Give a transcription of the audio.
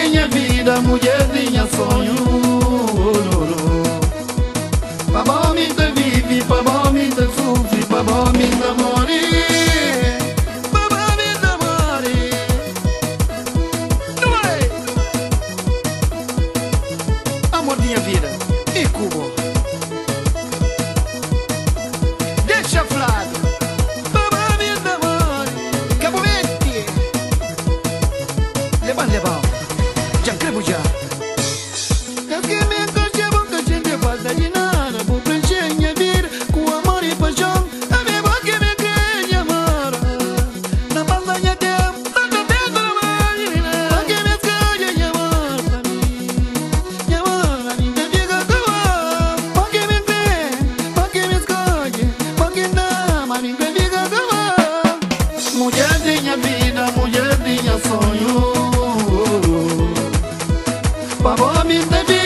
minha vida, mulher minha sonho. Pa bom me te vive, pa bom me te sofre, pa bom me te morrer, pa bom me te morrer. Não é? Amor minha vida, e Cubo deixa flado, pa bom me te morrer. Cabo Verde, levan, já creio já. Mulher minha vida, mulher minha sonho. Pa bom me te